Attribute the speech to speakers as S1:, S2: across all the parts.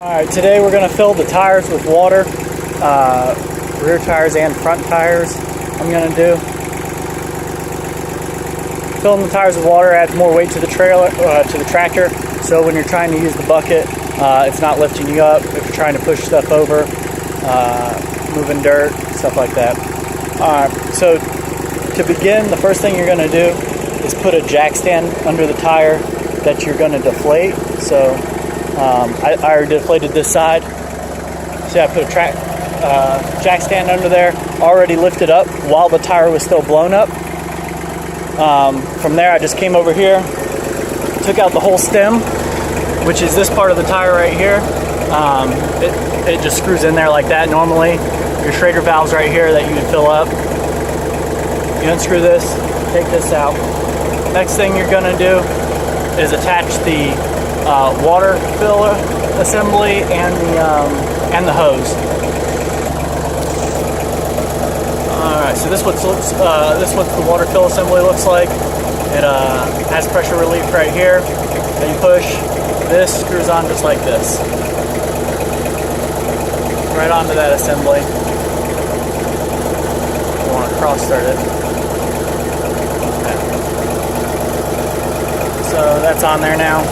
S1: Alright, today we're going to fill the tires with water, rear tires and front tires. I'm going to do. Filling the tires with water adds more weight to the trailer, to the tractor, so when you're trying to use the bucket, it's not lifting you up. If you're trying to push stuff over, moving dirt, stuff like that. Alright, so to begin, the first thing you're going to do is put a jack stand under the tire that you're going to deflate. So I already deflated this side. So I put a jack stand under there, already lifted up while the tire was still blown up. From there I just came over here, took out the whole stem, which is this part of the tire right here. It just screws in there like that normally. Your Schrader valve's right here that you would fill up. You unscrew this, take this out. Next thing you're gonna do is attach the water filler assembly and the hose. Alright, so this is what the water fill assembly looks like. It has pressure relief right here. Then you push, this screws on just like this. Right onto that assembly. You want to cross start it. Okay. So that's on there now.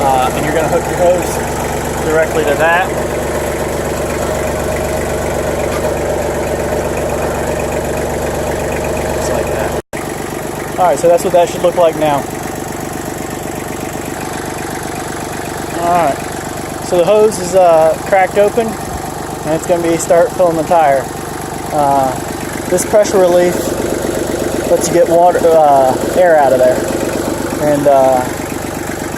S1: And you're going to hook your hose directly to that. Just like that. Alright, so that's what that should look like now. Alright, so the hose is cracked open, and it's going to start filling the tire. This pressure relief lets you get water, air out of there, and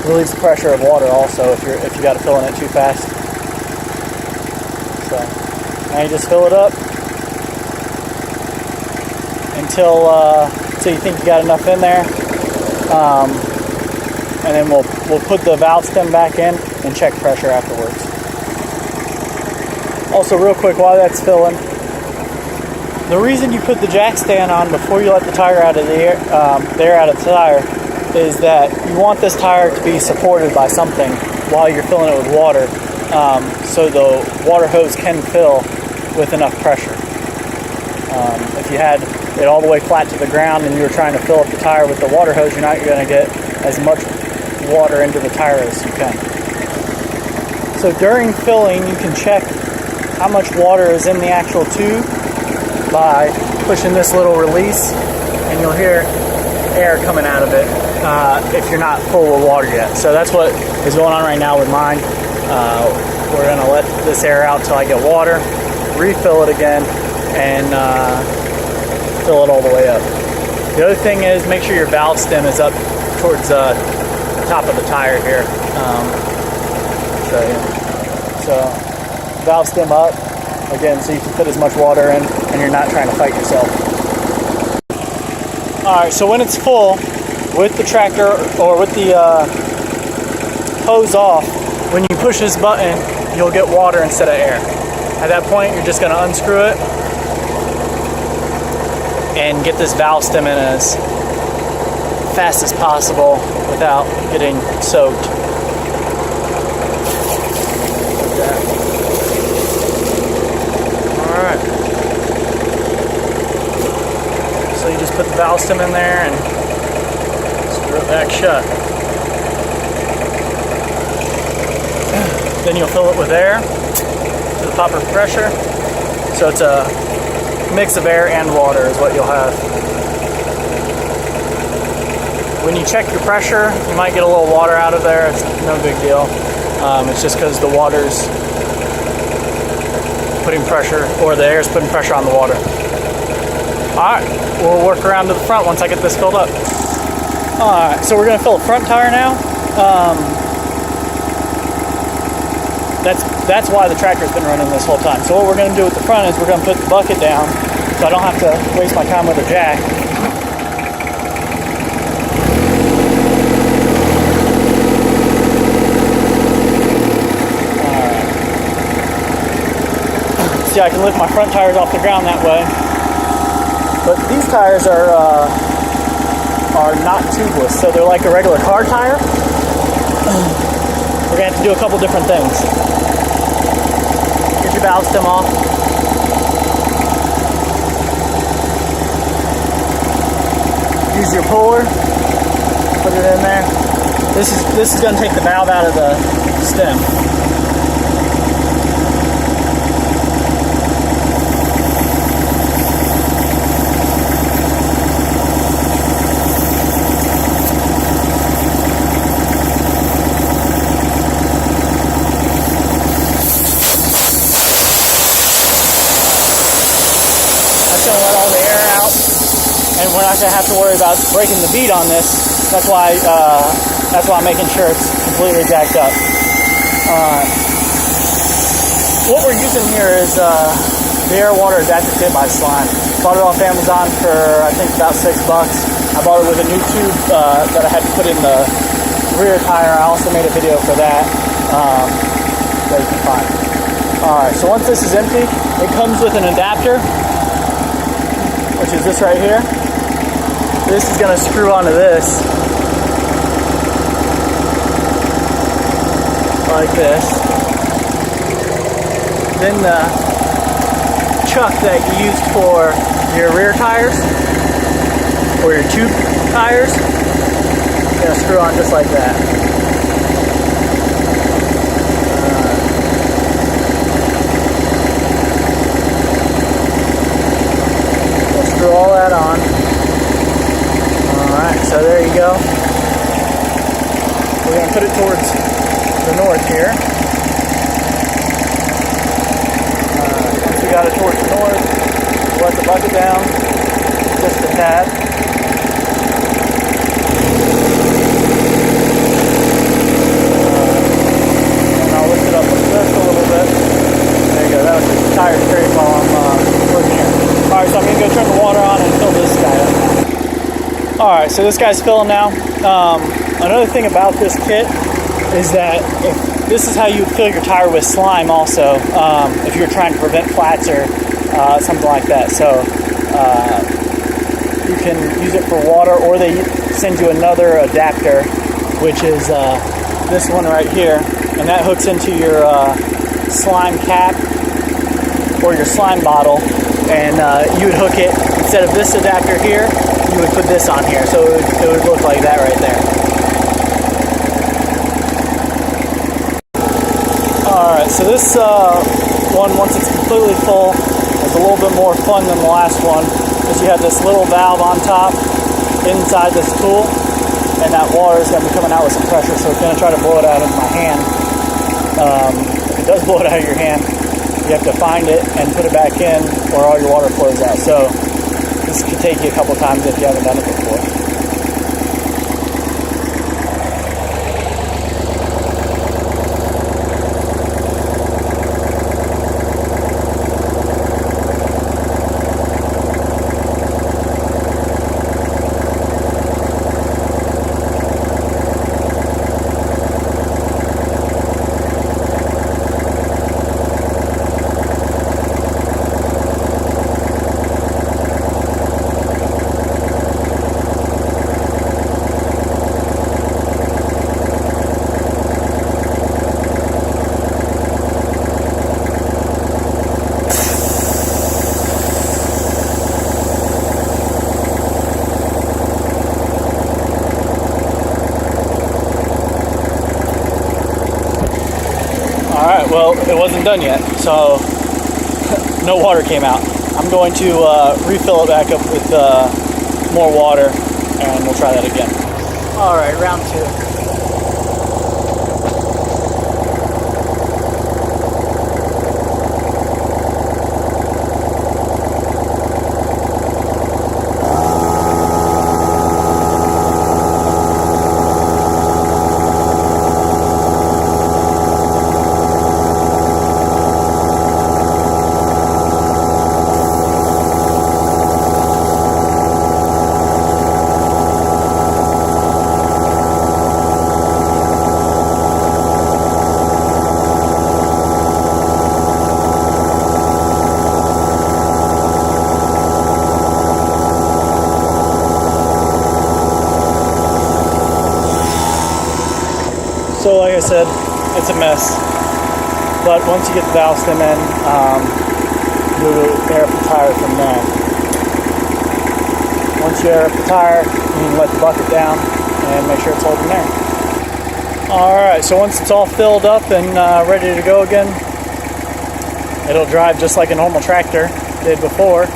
S1: relieves the pressure of water also if you got to fill in it too fast. So now you just fill it up until you think you got enough in there, and then we'll put the valve stem back in and check pressure afterwards. Also, real quick, while that's filling, the reason you put the jack stand on before you let the tire out of the air out of the tire is that you want this tire to be supported by something while you're filling it with water, so the water hose can fill with enough pressure. If you had it all the way flat to the ground and you were trying to fill up the tire with the water hose, you're not going to get as much water into the tire as you can. So during filling, you can check how much water is in the actual tube by pushing this little release, and you'll hear air coming out of it if you're not full of water yet. So that's what is going on right now with mine. We're going to let this air out till I get water, refill it again, and fill it all the way up. The other thing is make sure your valve stem is up towards the top of the tire here. So valve stem up again, so you can put as much water in and you're not trying to fight yourself. Alright, so when it's full, with the tractor or with the hose off, when you push this button, you'll get water instead of air. At that point, you're just going to unscrew it and get this valve stem in as fast as possible without getting soaked. Like that. Alright. So you just put the valve stem in there and screw it back shut. Then you'll fill it with air to the proper pressure. So it's a mix of air and water is what you'll have. When you check your pressure, you might get a little water out of there. It's no big deal. It's just because the water's putting pressure, or the air's putting pressure on the water. Alright, we'll work around to the front once I get this filled up. Alright, so we're going to fill the front tire now. That's why the tractor's been running this whole time. So what we're going to do with the front is we're going to put the bucket down so I don't have to waste my time with a jack. Alright. See, I can lift my front tires off the ground that way. But these tires are not tubeless, so they're like a regular car tire. We're going to have to do a couple different things. your valve stem off. Use your puller, put it in there. This is going to take the valve out of the stem. Gonna let all the air out, and we're not gonna have to worry about breaking the bead on this. That's why I'm making sure it's completely jacked up. What we're using here is the air water adapter kit by Slime. Bought it off Amazon for I think about $6. I bought it with a new tube that I had to put in the rear tire. I also made a video for that that you can find. Alright, so once this is empty, it comes with an adapter, which is this right here. This is going to screw onto this like this. Then the chuck that you used for your rear tires or your tube tires is going to screw on just like that. Screw all that on. Alright, so there you go. We're going to put it towards the north here. Once we got it towards the north, we'll let the bucket down just a tad. And I'll lift it up just a little bit. There you go. That was the tire straight while I'm working here. Alright, so I'm going to go turn the water on and fill this guy up. Alright, so this guy's filling now. Another thing about this kit is that this is how you would fill your tire with slime also, if you're trying to prevent flats or something like that. So you can use it for water, or they send you another adapter, which is this one right here, and that hooks into your slime cap or your slime bottle. And you would hook it, instead of this adapter here, you would put this on here. So it would look like that right there. Alright, so this one, once it's completely full, is a little bit more fun than the last one, because you have this little valve on top inside this tool, and that water is going to be coming out with some pressure, so it's going to try to blow it out of my hand. If it does blow it out of your hand, you have to find it and put it back in, or all your water flows out. So this could take you a couple times if you haven't done it before. Alright, well, it wasn't done yet, so no water came out. I'm going to refill it back up with more water, and we'll try that again. Alright, round two. So like I said, it's a mess. But once you get the valve stem in, you'll air up the tire from there. Once you air up the tire, you can let the bucket down and make sure it's holding there. Alright, so once it's all filled up and ready to go again, it'll drive just like a normal tractor did before.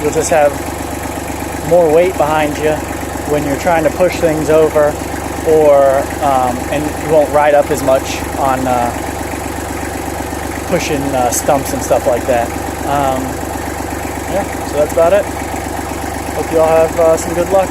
S1: You'll just have more weight behind you when you're trying to push things over, and you won't ride up as much on pushing stumps and stuff like that. Yeah, so that's about it. Hope you all have some good luck.